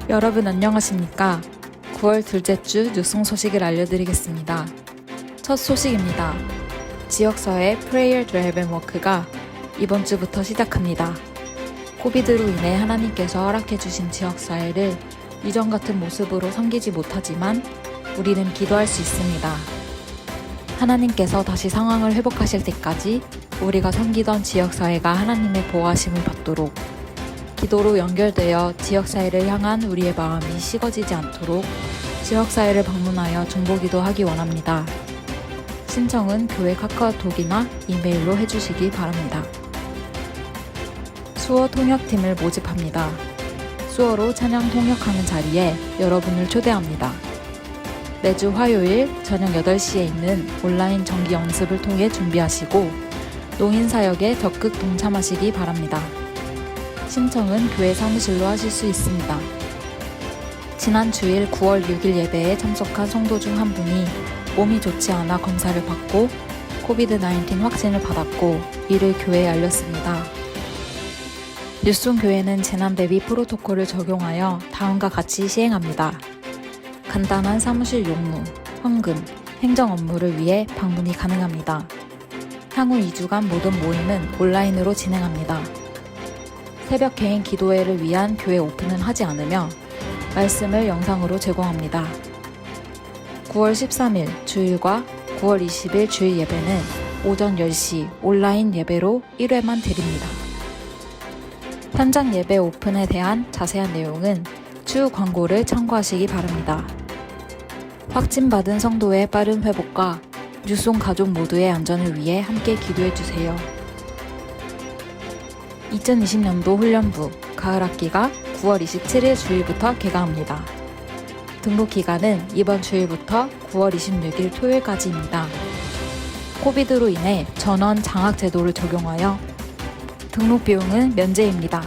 여러분 안녕하십니까? 9월 둘째 주 뉴송 소식을 알려드리겠습니다. 첫 소식입니다. 지역사회 Prayer to Heaven 워크가 이번 주부터 시작합니다. 코비드로 인해 하나님께서 허락해 주신 지역사회를 이전 같은 모습으로 섬기지 못하지만 우리는 기도할 수 있습니다. 하나님께서 다시 상황을 회복하실 때까지 우리가 섬기던 지역사회가 하나님의 보호하심을 받도록 기도로 연결되어 지역사회를 향한 우리의 마음이 식어지지 않도록 지역사회를 방문하여 중보기도 하기 원합니다. 신청은 교회 카카오톡이나 이메일로 해주시기 바랍니다. 수어 통역팀을 모집합니다. 수어로 찬양 통역하는 자리에 여러분을 초대합니다. 매주 화요일 저녁 8시에 있는 온라인 정기 연습을 통해 준비하시고 농인사역에 적극 동참하시기 바랍니다. 신청은 교회 사무실로 하실 수 있습니다. 지난 주일 9월 6일 예배에 참석한 성도 중 한 분이 몸이 좋지 않아 검사를 받고 코비드-19 확진을 받았고 이를 교회에 알렸습니다. 뉴송 교회는 재난 대비 프로토콜을 적용하여 다음과 같이 시행합니다. 간단한 사무실 용무, 헌금, 행정 업무를 위해 방문이 가능합니다. 향후 2주간 모든 모임은 온라인으로 진행합니다. 새벽 개인 기도회를 위한 교회 오픈은 하지 않으며 말씀을 영상으로 제공합니다. 9월 13일 주일과 9월 20일 주일 예배는 오전 10시 온라인 예배로 1회만 드립니다. 현장 예배 오픈에 대한 자세한 내용은 추후 광고를 참고하시기 바랍니다. 확진받은 성도의 빠른 회복과 뉴송 가족 모두의 안전을 위해 함께 기도해주세요. 2020년도 훈련부 가을학기가 9월 27일 주일부터 개강합니다. 등록 기간은 이번 주일부터 9월 26일 토요일까지입니다. 코비드로 인해 전원 장학 제도를 적용하여 등록 비용은 면제입니다.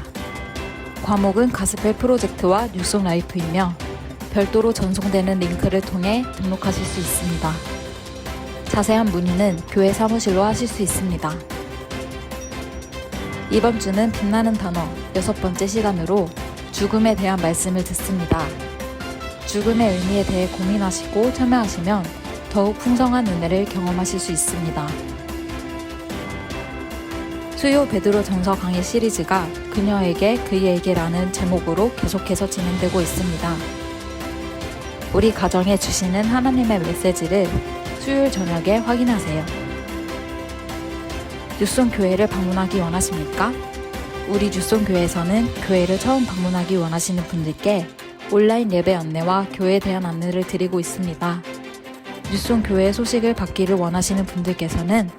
과목은 가스펠 프로젝트와 뉴송 라이프이며 별도로 전송되는 링크를 통해 등록하실 수 있습니다. 자세한 문의는 교회 사무실로 하실 수 있습니다. 이번 주는 빛나는 단어 6번째 시간으로 죽음에 대한 말씀을 듣습니다. 죽음의 의미에 대해 고민하시고 참여하시면 더욱 풍성한 은혜를 경험하실 수 있습니다. 수요 베드로 전서 강의 시리즈가 그녀에게 그이에게라는 제목으로 계속해서 진행되고 있습니다. 우리 가정에 주시는 하나님의 메시지를 수요일 저녁에 확인하세요. 뉴송 교회를 방문하기 원하십니까? 우리 뉴송 교회에서는 교회를 처음 방문하기 원하시는 분들께 온라인 예배 안내와 교회에 대한 안내를 드리고 있습니다. 뉴송 교회 소식을 받기를 원하시는 분들께서는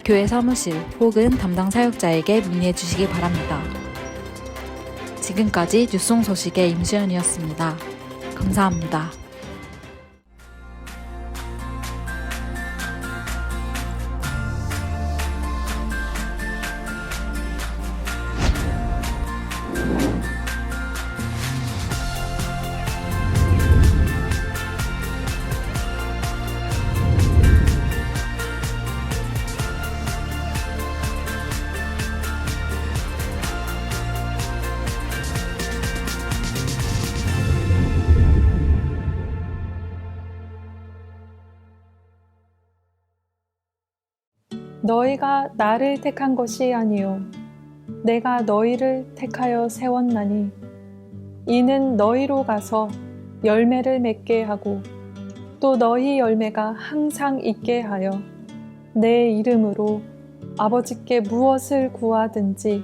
교회 사무실 혹은 담당 사역자에게 문의해 주시기 바랍니다. 지금까지 뉴송 소식의 임수연이었습니다. 감사합니다. 너희가 나를 택한 것이 아니요 내가 너희를 택하여 세웠나니 이는 너희로 가서 열매를 맺게 하고 또 너희 열매가 항상 있게 하여 내 이름으로 아버지께 무엇을 구하든지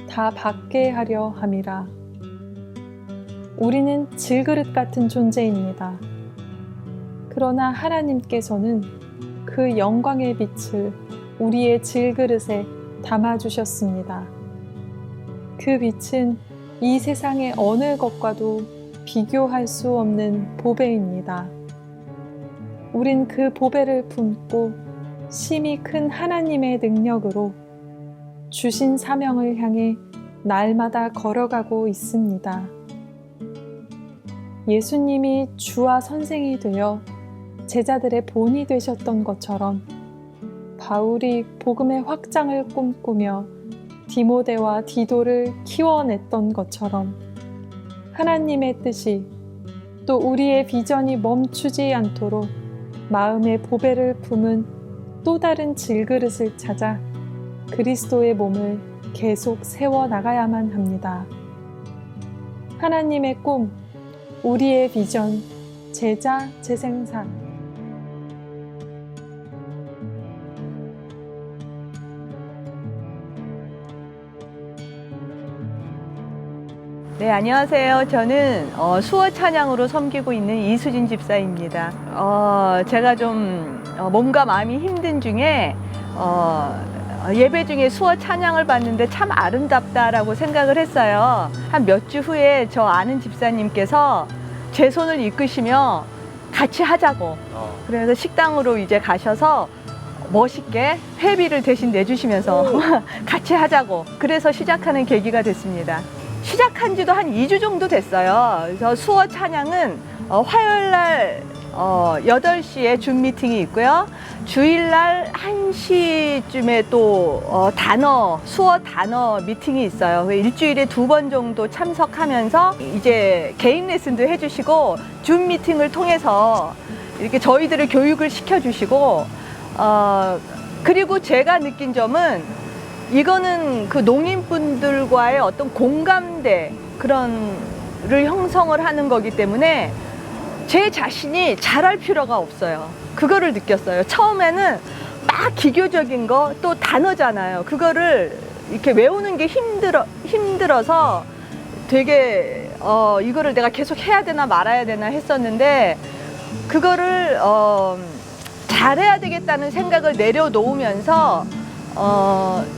다 받게 하려 함이라. 우리는 질그릇 같은 존재입니다. 그러나 하나님께서는 그 영광의 빛을 우리의 질그릇에 담아주셨습니다. 그 빛은 이 세상의 어느 것과도 비교할 수 없는 보배입니다. 우린 그 보배를 품고 심히 큰 하나님의 능력으로 주신 사명을 향해 날마다 걸어가고 있습니다. 예수님이 주와 선생이 되어 제자들의 본이 되셨던 것처럼 바울이 복음의 확장을 꿈꾸며 디모데와 디도를 키워냈던 것처럼 하나님의 뜻이 또 우리의 비전이 멈추지 않도록 마음의 보배를 품은 또 다른 질그릇을 찾아 그리스도의 몸을 계속 세워나가야만 합니다. 하나님의 꿈, 우리의 비전, 제자 재생산. 네, 안녕하세요. 저는 수어 찬양으로 섬기고 있는 이수진 집사입니다. 제가 좀 몸과 마음이 힘든 중에 예배 중에 수어 찬양을 봤는데 참 아름답다라고 생각을 했어요. 한 몇 주 후에 저 아는 집사님께서 제 손을 이끄시며 같이 하자고. 그래서 식당으로 이제 가셔서 멋있게 회비를 대신 내주시면서 같이 하자고. 그래서 시작하는 계기가 됐습니다. 시작한 지도 한 2주 정도 됐어요. 그래서 수어 찬양은 화요일 날 8시에 줌 미팅이 있고요. 주일날 1시쯤에 또 수어 단어 미팅이 있어요. 일주일에 2번 정도 참석하면서 이제 개인 레슨도 해주시고 줌 미팅을 통해서 이렇게 저희들을 교육을 시켜주시고 그리고 제가 느낀 점은 이거는 그 농인분들과의 어떤 공감대 그런를 형성을 하는 거기 때문에 제 자신이 잘할 필요가 없어요. 그거를 느꼈어요. 처음에는 막 기교적인 거 또 단어잖아요. 그거를 이렇게 외우는 게 힘들어서 되게 이거를 내가 계속 해야 되나 말아야 되나 했었는데 그거를 잘해야 되겠다는 생각을 내려놓으면서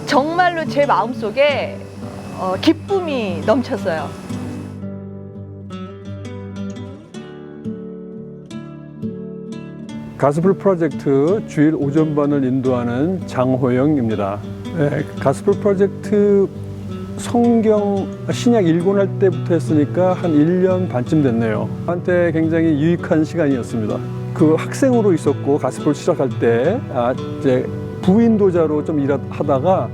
정말로 제 마음속에 기쁨이 넘쳤어요. 가스펠 프로젝트 주일 오전반을 인도하는 장호영입니다. 네, 가스펠 프로젝트 성경 신약 읽고날 때부터 했으니까 한 1년 반쯤 됐네요. 저한테 굉장히 유익한 시간이었습니다. 그 학생으로 있었고 가스펠 시작할 때 이제 부인도자로 좀 일하다가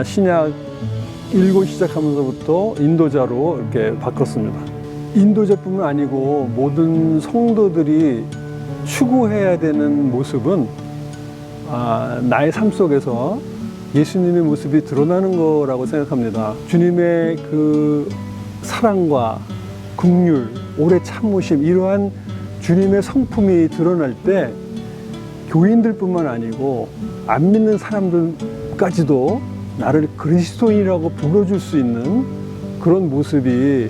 신약 읽고 시작하면서부터 인도자로 이렇게 바꿨습니다. 인도자뿐만 아니고 모든 성도들이 추구해야 되는 모습은 나의 삶 속에서 예수님의 모습이 드러나는 거라고 생각합니다. 주님의 그 사랑과 긍휼, 오래 참으심 이러한 주님의 성품이 드러날 때 교인들뿐만 아니고 안 믿는 사람들까지도 나를 그리스도인이라고 불러줄 수 있는 그런 모습이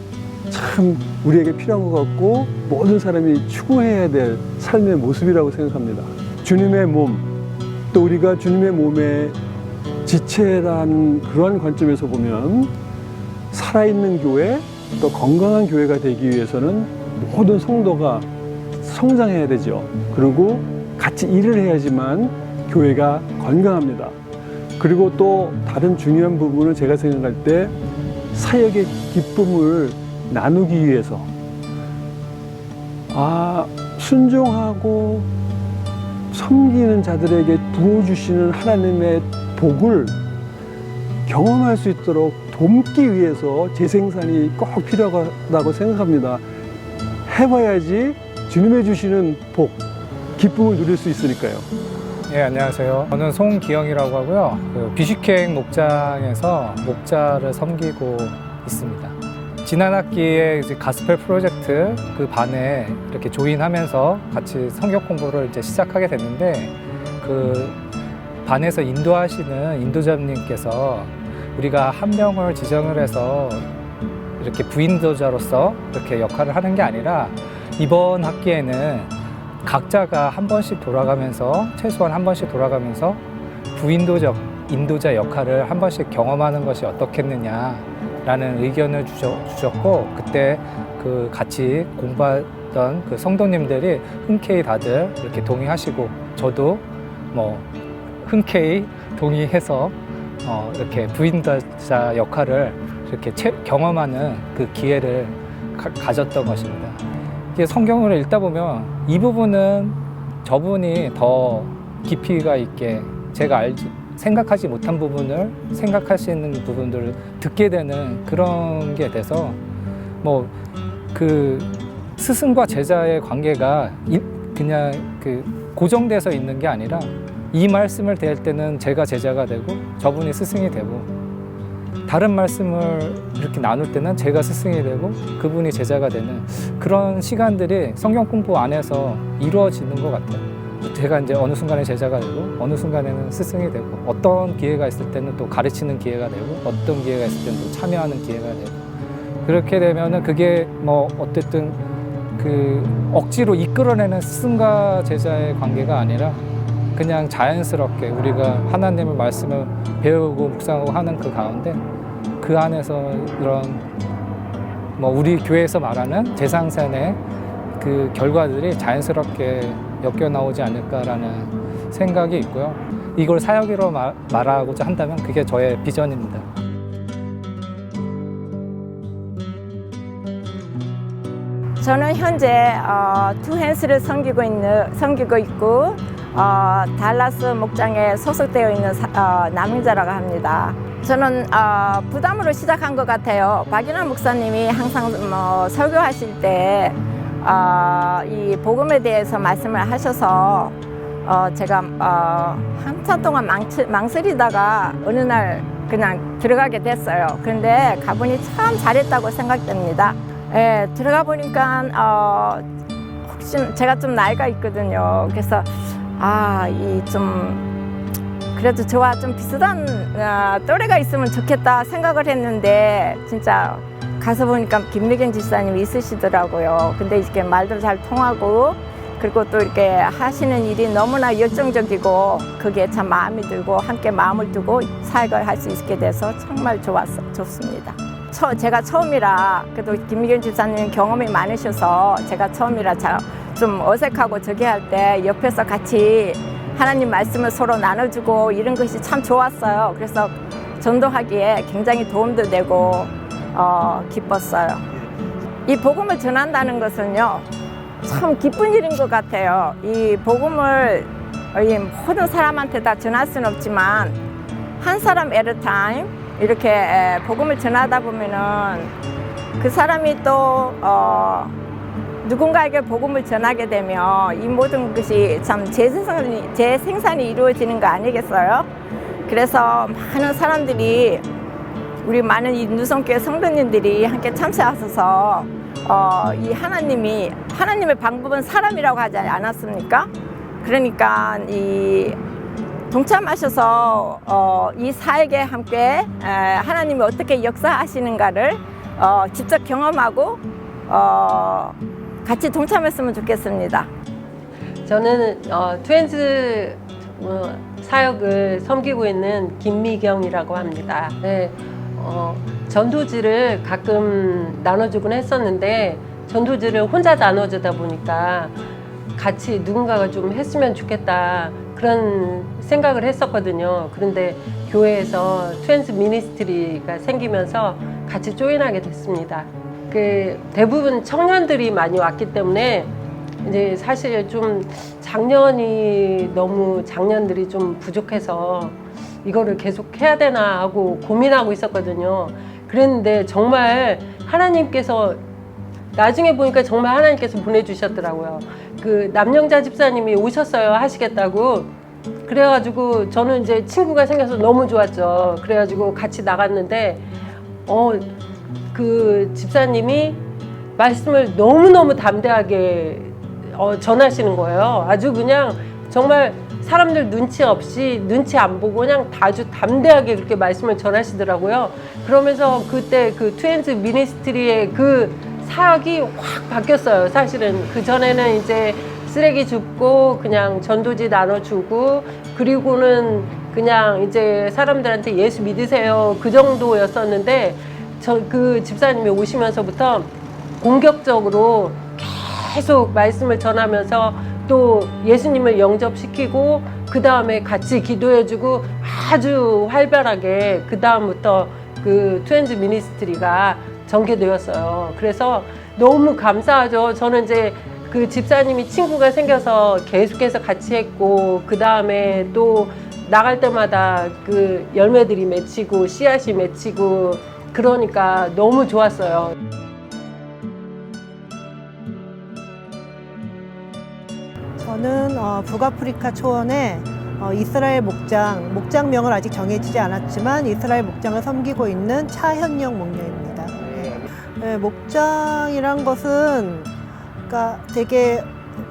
참 우리에게 필요한 것 같고 모든 사람이 추구해야 될 삶의 모습이라고 생각합니다. 주님의 몸, 또 우리가 주님의 몸의 지체라는 그러한 관점에서 보면 살아있는 교회, 또 건강한 교회가 되기 위해서는 모든 성도가 성장해야 되죠. 그리고 같이 일을 해야지만 교회가 건강합니다. 그리고 또 다른 중요한 부분은 제가 생각할 때 사역의 기쁨을 나누기 위해서 순종하고 섬기는 자들에게 부어주시는 하나님의 복을 경험할 수 있도록 돕기 위해서 재생산이 꼭 필요하다고 생각합니다. 해봐야지 주님의 주시는 복, 기쁨을 누릴 수 있으니까요. 예, 안녕하세요. 저는 송기영이라고 하고요. 그 비식행 목장에서 목자를 섬기고 있습니다. 지난 학기에 이제 가스펠 프로젝트 그 반에 이렇게 조인하면서 같이 성경 공부를 이제 시작하게 됐는데 그 반에서 인도하시는 인도자님께서 우리가 한 명을 지정을 해서 이렇게 부인도자로서 이렇게 역할을 하는 게 아니라 이번 학기에는 각자가 한 번씩 돌아가면서 최소한 한 번씩 돌아가면서 인도자 역할을 한 번씩 경험하는 것이 어떻겠느냐라는 의견을 주셨고 그때 그 같이 공부하던 그 성도님들이 흔쾌히 다들 이렇게 동의하시고 저도 뭐 흔쾌히 동의해서 이렇게 부인도자 역할을 이렇게 경험하는 그 기회를 가졌던 것입니다. 이게 성경을 읽다 보면 이 부분은 저분이 더 깊이가 있게 제가 생각하지 못한 부분을 생각하시는 부분들을 듣게 되는 그런 게 돼서 뭐 그 스승과 제자의 관계가 그냥 그 고정돼서 있는 게 아니라 이 말씀을 대할 때는 제가 제자가 되고 저분이 스승이 되고 다른 말씀을 이렇게 나눌 때는 제가 스승이 되고 그분이 제자가 되는 그런 시간들이 성경 공부 안에서 이루어지는 것 같아요. 제가 이제 어느 순간에 제자가 되고 어느 순간에는 스승이 되고 어떤 기회가 있을 때는 또 가르치는 기회가 되고 어떤 기회가 있을 때는 또 참여하는 기회가 되고 그렇게 되면은 그게 뭐 어쨌든 그 억지로 이끌어내는 스승과 제자의 관계가 아니라 그냥 자연스럽게 우리가 하나님의 말씀을 배우고 묵상하고 하는 그 가운데 그 안에서 이런 뭐 우리 교회에서 말하는 재상산의 그 결과들이 자연스럽게 엮여 나오지 않을까라는 생각이 있고요. 이걸 사역으로 말하고자 한다면 그게 저의 비전입니다. 저는 현재 투핸스를 섬기고 있고 달라스 목장에 소속되어 있는 남인자라고 합니다. 저는 부담으로 시작한 것 같아요. 박인환 목사님이 항상 설교하실 때 이 복음에 대해서 말씀을 하셔서 제가 한참 동안 망설이다가 어느 날 그냥 들어가게 됐어요. 그런데 가보니 참 잘했다고 생각됩니다. 예, 들어가 보니까 혹시 제가 좀 나이가 있거든요. 그래서 그래도 저와 좀 비슷한 또래가 있으면 좋겠다 생각을 했는데 진짜 가서 보니까 김미경 집사님이 있으시더라고요. 근데 이렇게 말도 잘 통하고 그리고 또 이렇게 하시는 일이 너무나 열정적이고 그게 참 마음이 들고 함께 마음을 두고 사역을 할 수 있게 돼서 정말 좋습니다. 제가 처음이라 그래도 김미경 집사님 경험이 많으셔서 제가 처음이라 좀 어색하고 저기 할 때 옆에서 같이 하나님 말씀을 서로 나눠주고 이런 것이 참 좋았어요. 그래서 전도하기에 굉장히 도움도 되고 기뻤어요. 이 복음을 전한다는 것은요 참 기쁜 일인 것 같아요. 이 복음을 모든 사람한테 다 전할 수는 없지만 한 사람 at a time 이렇게 복음을 전하다 보면은 그 사람이 또 누군가에게 복음을 전하게 되면 이 모든 것이 참 재생산이 이루어지는 거 아니겠어요? 그래서 많은 사람들이 우리 많은 이 누성교회 성도님들이 함께 참여하셔서 이 하나님의 방법은 사람이라고 하지 않았습니까? 그러니까 이 동참하셔서 이 사역에 함께 하나님이 어떻게 역사하시는가를 직접 경험하고 같이 동참했으면 좋겠습니다. 저는 투핸즈 사역을 섬기고 있는 김미경이라고 합니다. 네, 전도지를 가끔 나눠주곤 했었는데 전도지를 혼자 나눠주다 보니까 같이 누군가가 좀 했으면 좋겠다 그런 생각을 했었거든요. 그런데 교회에서 투핸즈 미니스트리가 생기면서 같이 조인하게 됐습니다. 대부분 청년들이 많이 왔기 때문에 이제 사실 좀 작년들이 좀 부족해서 이거를 계속 해야 되나 하고 고민하고 있었거든요. 그랬는데 정말 하나님께서 나중에 보니까 정말 하나님께서 보내주셨더라고요. 남영자 집사님이 오셨어요 하시겠다고. 그래가지고 저는 이제 친구가 생겨서 너무 좋았죠. 그래가지고 같이 나갔는데 그 집사님이 말씀을 너무너무 담대하게 전하시는 거예요. 아주 그냥 정말 사람들 눈치 안 보고 그냥 아주 담대하게 그렇게 말씀을 전하시더라고요. 그러면서 그때 그 투핸즈 미니스트리의 그 사역이 확 바뀌었어요. 사실은 그 전에는 이제 쓰레기 줍고 그냥 전도지 나눠주고 그리고는 그냥 이제 사람들한테 예수 믿으세요 그 정도였었는데 그 집사님이 오시면서부터 공격적으로 계속 말씀을 전하면서 또 예수님을 영접시키고 그 다음에 같이 기도해주고 아주 활발하게 그 다음부터 그 투핸즈 미니스트리가 전개되었어요. 그래서 너무 감사하죠. 저는 이제 그 집사님이 친구가 생겨서 계속해서 같이 했고 그 다음에 또 나갈 때마다 그 열매들이 맺히고 씨앗이 맺히고 그러니까 너무 좋았어요. 저는 북아프리카 초원의 이스라엘 목장명은 아직 정해지지 않았지만 이스라엘 목장을 섬기고 있는 차현영 목녀입니다. 네, 목장이란 것은 그러니까 되게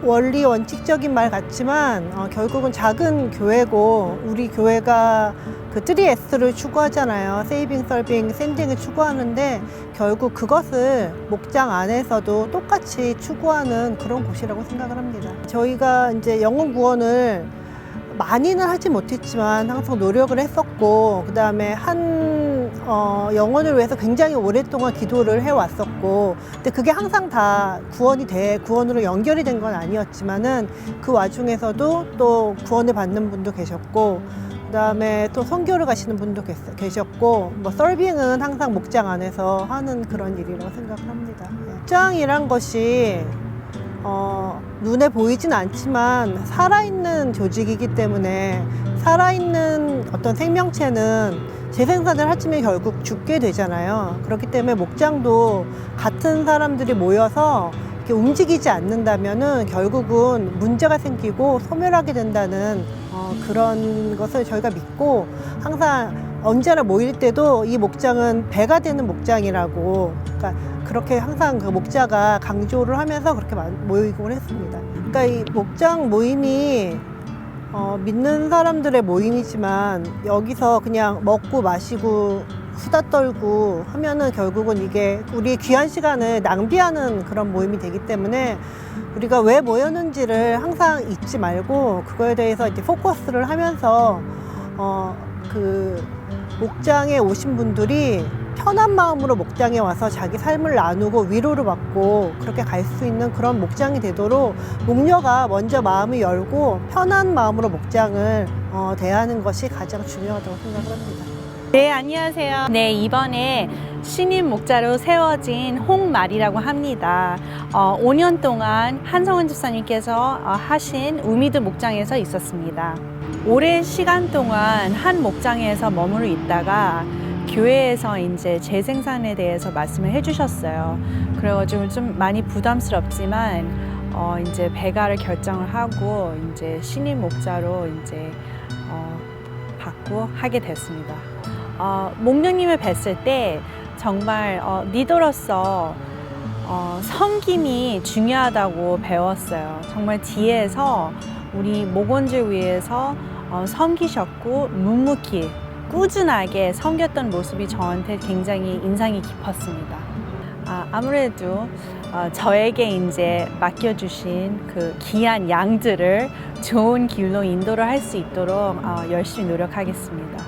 원칙적인 말 같지만 결국은 작은 교회고 우리 교회가 그 3S를 추구하잖아요. 세이빙, 서빙, 샌딩을 추구하는데 결국 그것을 목장 안에서도 똑같이 추구하는 그런 곳이라고 생각을 합니다. 저희가 이제 영혼 구원을 많이는 하지 못했지만 항상 노력을 했었고 그 다음에 영혼을 위해서 굉장히 오랫동안 기도를 해왔었고 근데 그게 항상 다 구원으로 연결이 된 건 아니었지만은 그 와중에서도 또 구원을 받는 분도 계셨고 그 다음에 또 선교를 가시는 분도 계셨고 뭐 서빙은 항상 목장 안에서 하는 그런 일이라고 생각을 합니다. 목장이란 것이 눈에 보이진 않지만 살아있는 조직이기 때문에 살아있는 어떤 생명체는 재생산을 하지만 결국 죽게 되잖아요. 그렇기 때문에 목장도 같은 사람들이 모여서 이렇게 움직이지 않는다면은 결국은 문제가 생기고 소멸하게 된다는 그런 것을 저희가 믿고 항상 언제나 모일 때도 이 목장은 배가 되는 목장이라고 그러니까 그렇게 항상 그 목자가 강조를 하면서 그렇게 모이곤 했습니다. 그러니까 이 목장 모임이 믿는 사람들의 모임이지만 여기서 그냥 먹고 마시고 수다 떨고 하면은 결국은 이게 우리의 귀한 시간을 낭비하는 그런 모임이 되기 때문에 우리가 왜 모였는지를 항상 잊지 말고 그거에 대해서 이제 포커스를 하면서 그 목장에 오신 분들이 편한 마음으로 목장에 와서 자기 삶을 나누고 위로를 받고 그렇게 갈 수 있는 그런 목장이 되도록 목녀가 먼저 마음을 열고 편한 마음으로 목장을 대하는 것이 가장 중요하다고 생각을 합니다. 네, 안녕하세요. 네, 이번에 신임 목자로 세워진 홍말이라고 합니다. 5년 동안 한성원 집사님께서 하신 우미드 목장에서 있었습니다. 오랜 시간 동안 한 목장에서 머무르 있다가 교회에서 이제 재생산에 대해서 말씀을 해주셨어요. 그래가지고 좀 많이 부담스럽지만 이제 배가를 결정을 하고 이제 신임 목자로 이제 받고 하게 됐습니다. 목녀님을 뵀을 때 정말 리더로서 섬김이 중요하다고 배웠어요. 정말 뒤에서 우리 목원들 위해서 섬기셨고 묵묵히 꾸준하게 섬겼던 모습이 저한테 굉장히 인상이 깊었습니다. 아무래도 저에게 이제 맡겨주신 그 귀한 양들을 좋은 길로 인도를 할 수 있도록 열심히 노력하겠습니다.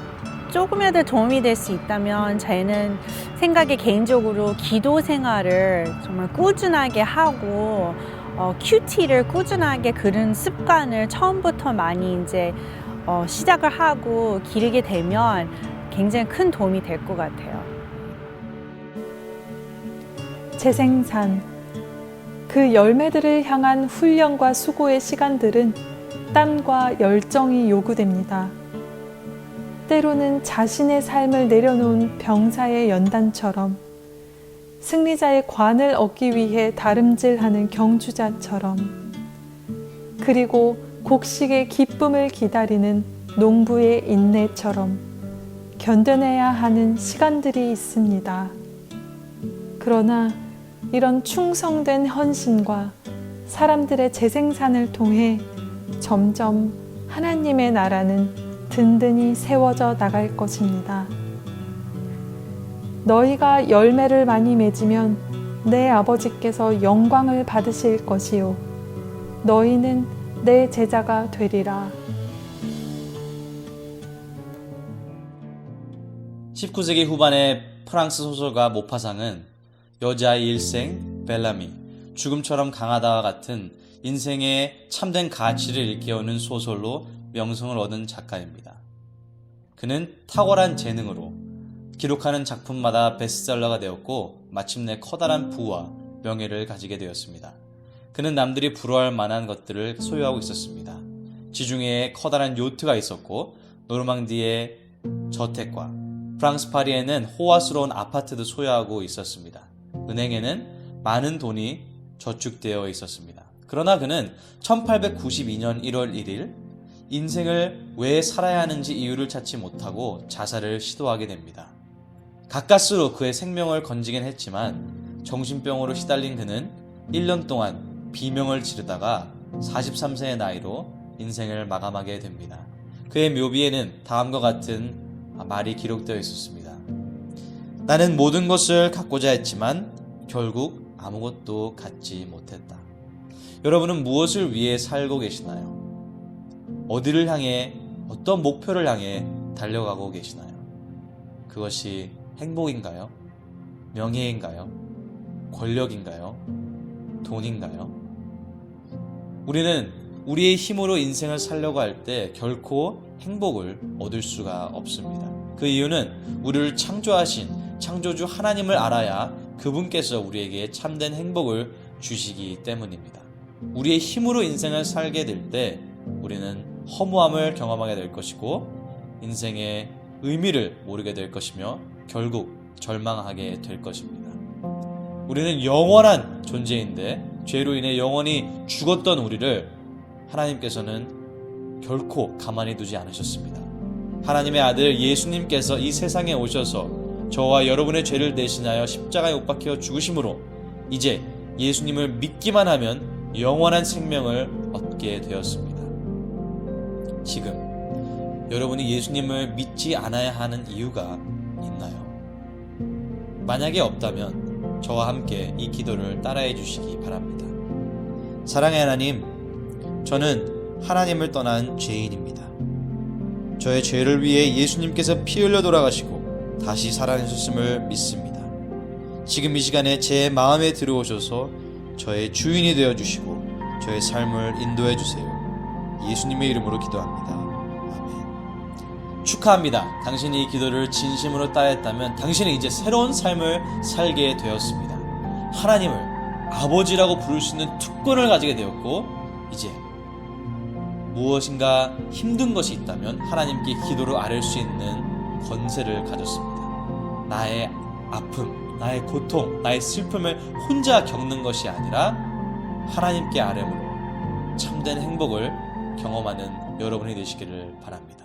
조금이라도 도움이 될 수 있다면 저희는 생각에 개인적으로 기도 생활을 정말 꾸준하게 하고 큐티를 꾸준하게 그런 습관을 처음부터 많이 이제 시작을 하고 기르게 되면 굉장히 큰 도움이 될 것 같아요. 재생산. 그 열매들을 향한 훈련과 수고의 시간들은 땀과 열정이 요구됩니다. 때로는 자신의 삶을 내려놓은 병사의 연단처럼 승리자의 관을 얻기 위해 다름질하는 경주자처럼 그리고 곡식의 기쁨을 기다리는 농부의 인내처럼 견뎌내야 하는 시간들이 있습니다. 그러나 이런 충성된 헌신과 사람들의 재생산을 통해 점점 하나님의 나라는 든든히 세워져 나갈 것입니다. 너희가 열매를 많이 맺으면 내 아버지께서 영광을 받으실 것이요 너희는 내 제자가 되리라. 19세기 후반의 프랑스 소설가 모파상은 여자의 일생 벨라미, 죽음처럼 강하다와 같은 인생의 참된 가치를 일깨우는 소설로 명성을 얻은 작가입니다. 그는 탁월한 재능으로 기록하는 작품마다 베스트셀러가 되었고 마침내 커다란 부와 명예를 가지게 되었습니다. 그는 남들이 부러워할 만한 것들을 소유하고 있었습니다. 지중해에 커다란 요트가 있었고 노르망디의 저택과 프랑스 파리에는 호화스러운 아파트도 소유하고 있었습니다. 은행에는 많은 돈이 저축되어 있었습니다. 그러나 그는 1892년 1월 1일 인생을 왜 살아야 하는지 이유를 찾지 못하고 자살을 시도하게 됩니다. 가까스로 그의 생명을 건지긴 했지만 정신병으로 시달린 그는 1년 동안 비명을 지르다가 43세의 나이로 인생을 마감하게 됩니다. 그의 묘비에는 다음과 같은 말이 기록되어 있었습니다. 나는 모든 것을 갖고자 했지만 결국 아무것도 갖지 못했다. 여러분은 무엇을 위해 살고 계시나요? 어디를 향해, 어떤 목표를 향해 달려가고 계시나요? 그것이 행복인가요? 명예인가요? 권력인가요? 돈인가요? 우리는 우리의 힘으로 인생을 살려고 할 때 결코 행복을 얻을 수가 없습니다. 그 이유는 우리를 창조하신 창조주 하나님을 알아야 그분께서 우리에게 참된 행복을 주시기 때문입니다. 우리의 힘으로 인생을 살게 될 때 우리는 허무함을 경험하게 될 것이고 인생의 의미를 모르게 될 것이며 결국 절망하게 될 것입니다. 우리는 영원한 존재인데 죄로 인해 영원히 죽었던 우리를 하나님께서는 결코 가만히 두지 않으셨습니다. 하나님의 아들 예수님께서 이 세상에 오셔서 저와 여러분의 죄를 대신하여 십자가에 못 박혀 죽으심으로 이제 예수님을 믿기만 하면 영원한 생명을 얻게 되었습니다. 지금 여러분이 예수님을 믿지 않아야 하는 이유가 있나요? 만약에 없다면 저와 함께 이 기도를 따라해 주시기 바랍니다. 사랑의 하나님, 저는 하나님을 떠난 죄인입니다. 저의 죄를 위해 예수님께서 피 흘려 돌아가시고 다시 살아내셨음을 믿습니다. 지금 이 시간에 제 마음에 들어오셔서 저의 주인이 되어주시고 저의 삶을 인도해 주세요. 예수님의 이름으로 기도합니다. 아멘. 축하합니다. 당신이 이 기도를 진심으로 따했다면 당신은 이제 새로운 삶을 살게 되었습니다. 하나님을 아버지라고 부를 수 있는 특권을 가지게 되었고 이제 무엇인가 힘든 것이 있다면 하나님께 기도로 아뢰 수 있는 권세를 가졌습니다. 나의 아픔, 나의 고통, 나의 슬픔을 혼자 겪는 것이 아니라 하나님께 아뢰므로 참된 행복을 경험하는 여러분이 되시기를 바랍니다.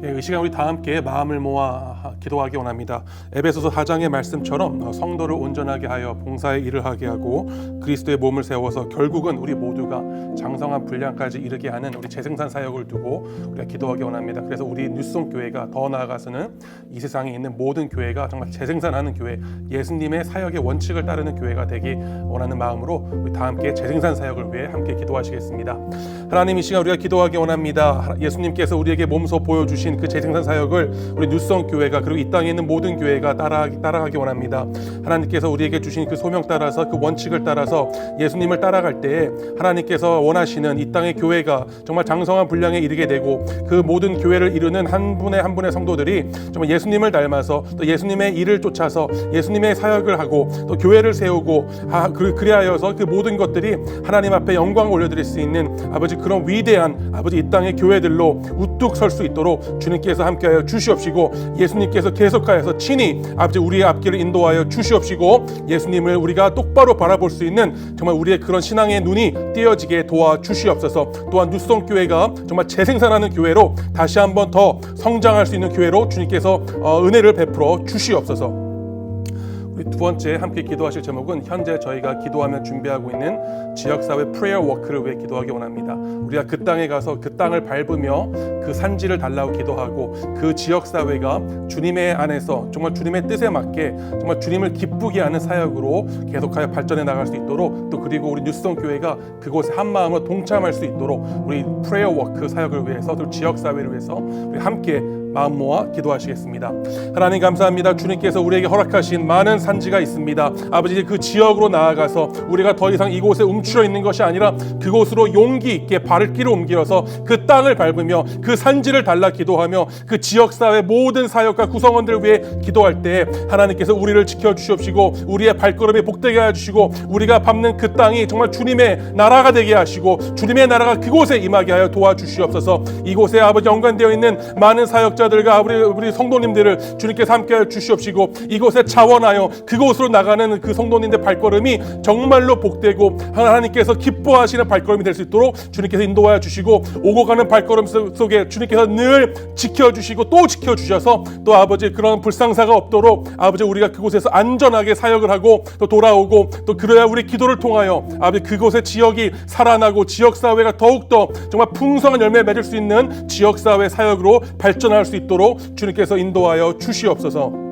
이 시간 우리 다 함께 마음을 모아 기도하기 원합니다. 에베소서 4장의 말씀처럼 성도를 온전하게 하여 봉사의 일을 하게 하고 그리스도의 몸을 세워서 결국은 우리 모두가 장성한 분량까지 이르게 하는 우리 재생산 사역을 두고 우리가 기도하기 원합니다. 그래서 우리 뉴송 교회가 더 나아가서는 이 세상에 있는 모든 교회가 정말 재생산하는 교회, 예수님의 사역의 원칙을 따르는 교회가 되기 원하는 마음으로 우리 다 함께 재생산 사역을 위해 함께 기도하시겠습니다. 하나님, 이 시간 우리가 기도하기 원합니다. 예수님께서 우리에게 몸소 보여주신 그 재생산 사역을 우리 뉴성 교회가 그리고 이 땅에 있는 모든 교회가 따라가기 원합니다. 하나님께서 우리에게 주신 그 소명 따라서 그 원칙을 따라서 예수님을 따라갈 때에 하나님께서 원하시는 이 땅의 교회가 정말 장성한 분량에 이르게 되고 그 모든 교회를 이루는 한 분의 성도들이 정말 예수님을 닮아서 또 예수님의 일을 쫓아서 예수님의 사역을 하고 또 교회를 세우고 그리하여서 그 모든 것들이 하나님 앞에 영광을 올려드릴 수 있는 아버지 그런 위대한 아버지 이 땅의 교회들로 우뚝 설 수 있도록 주님께서 함께하여 주시옵시고 예수님께서 계속하여서 친히 아버지 우리의 앞길을 인도하여 주시옵시고 예수님을 우리가 똑바로 바라볼 수 있는 정말 우리의 그런 신앙의 눈이 띄어지게 도와주시옵소서. 또한 뉴송교회가 정말 재생산하는 교회로 다시 한번 더 성장할 수 있는 교회로 주님께서 은혜를 베풀어 주시옵소서. 두 번째 함께 기도하실 제목은 현재 저희가 기도하며 준비하고 있는 지역사회 프레이어 워크를 위해 기도하기 원합니다. 우리가 그 땅에 가서 그 땅을 밟으며 그 산지를 달라고 기도하고 그 지역사회가 주님의 안에서 정말 주님의 뜻에 맞게 정말 주님을 기쁘게 하는 사역으로 계속하여 발전해 나갈 수 있도록 또 그리고 우리 뉴스성교회가 그곳에 한마음으로 동참할 수 있도록 우리 프레이어 워크 사역을 위해서 또 지역사회를 위해서 우리 함께 마음 모아 기도하시겠습니다. 하나님 감사합니다. 주님께서 우리에게 허락하신 많은 산지가 있습니다. 아버지 그 지역으로 나아가서 우리가 더 이상 이곳에 움츠려 있는 것이 아니라 그곳으로 용기 있게 발길을 옮겨서 그 땅을 밟으며 그 산지를 달라 기도하며 그 지역사회 모든 사역과 구성원들을 위해 기도할 때 하나님께서 우리를 지켜주시옵시고 우리의 발걸음이 복되게 해주시고 우리가 밟는 그 땅이 정말 주님의 나라가 되게 하시고 주님의 나라가 그곳에 임하게 하여 도와주시옵소서. 이곳에 아버지 연관되어 있는 많은 사역자들과 우리 성도님들을 주님께서 함께하여 주시옵시고 이곳에 자원하여 그곳으로 나가는 그 성도님들 발걸음이 정말로 복되고 하나님께서 기뻐하시는 발걸음이 될 수 있도록 주님께서 인도하여 주시고, 오고 가는 발걸음 속에 주님께서 늘 지켜주시고 또 지켜주셔서 또 아버지 그런 불상사가 없도록 아버지 우리가 그곳에서 안전하게 사역을 하고 또 돌아오고, 또 그래야 우리 기도를 통하여 아버지 그곳의 지역이 살아나고 지역사회가 더욱더 정말 풍성한 열매를 맺을 수 있는 지역사회 사역으로 발전할 수 있도록 주님께서 인도하여 주시옵소서.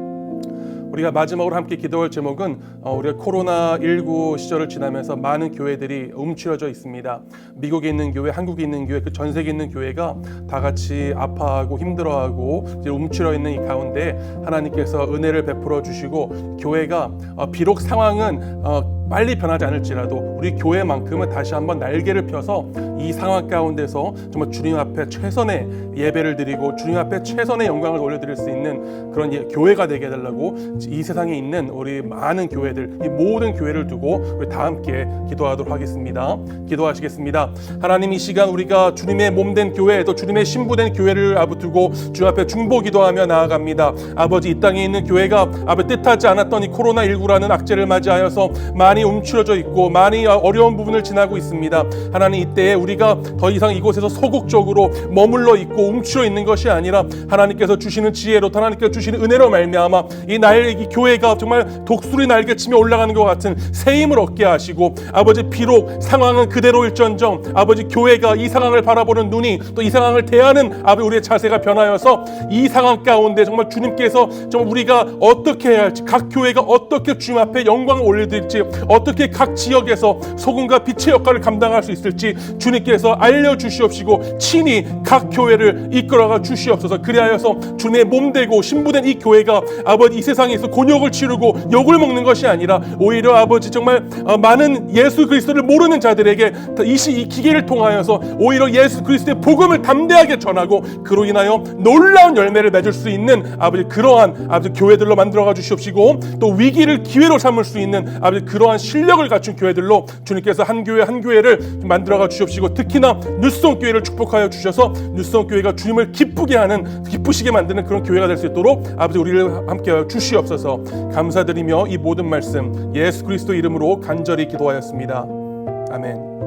우리가 마지막으로 함께 기도할 제목은 우리가 코로나19 시절을 지나면서 많은 교회들이 움츠러져 있습니다. 미국에 있는 교회, 한국에 있는 교회, 그 전 세계에 있는 교회가 다 같이 아파하고 힘들어하고 이제 움츠러 있는 이 가운데 하나님께서 은혜를 베풀어 주시고, 교회가 비록 상황은 빨리 변하지 않을지라도 우리 교회만큼은 다시 한번 날개를 펴서 이 상황 가운데서 정말 주님 앞에 최선의 예배를 드리고 주님 앞에 최선의 영광을 올려드릴 수 있는 그런 교회가 되게 해달라고 이 세상에 있는 우리 많은 교회들, 이 모든 교회를 두고 우리 다 함께 기도하도록 하겠습니다. 기도하시겠습니다. 하나님, 이 시간 우리가 주님의 몸된 교회, 또 주님의 신부된 교회를 두고 주 앞에 중보 기도하며 나아갑니다. 아버지, 이 땅에 있는 교회가 아버지 뜻하지 않았던 이 코로나19라는 악재를 맞이하여서 많이 움츠러져 있고 많이 어려운 부분을 지나고 있습니다. 하나님, 이때에 우리가 더 이상 이곳에서 소극적으로 머물러 있고 움츠러 있는 것이 아니라 하나님께서 주시는 지혜로, 하나님께서 주시는 은혜로 말미암아 이 교회가 정말 독수리 날개치며 올라가는 것 같은 새 힘을 얻게 하시고, 아버지 비록 상황은 그대로일전정 아버지 교회가 이 상황을 바라보는 눈이, 또 이 상황을 대하는 아버지 우리의 자세가 변하여서 이 상황 가운데 정말 주님께서 정말 우리가 어떻게 해야 할지, 각 교회가 어떻게 주님 앞에 영광을 올려드릴지, 어떻게 각 지역에서 소금과 빛의 역할을 감당할 수 있을지 주님께서 알려주시옵시고 친히 각 교회를 이끌어가 주시옵소서. 그리하여서 주님의 몸되고 신부된 이 교회가 아버지 이 세상에서 곤욕을 치르고 욕을 먹는 것이 아니라 오히려 아버지 정말 많은 예수 그리스도를 모르는 자들에게 이 기계를 통하여서 오히려 예수 그리스도의 복음을 담대하게 전하고 그로 인하여 놀라운 열매를 맺을 수 있는 아버지 그러한 아버지 교회들로 만들어가 주시옵시고, 또 위기를 기회로 삼을 수 있는 아버지 그러한 실력을 갖춘 교회들로 주님께서 한 교회 한 교회를 만들어가 주시옵시고, 특히나 뉴스송 교회를 축복하여 주셔서 뉴스송 교회가 주님을 기쁘시게 만드는 그런 교회가 될 수 있도록 아버지 우리를 함께하여 주시옵소서. 감사드리며 이 모든 말씀 예수 그리스도 이름으로 간절히 기도하였습니다. 아멘.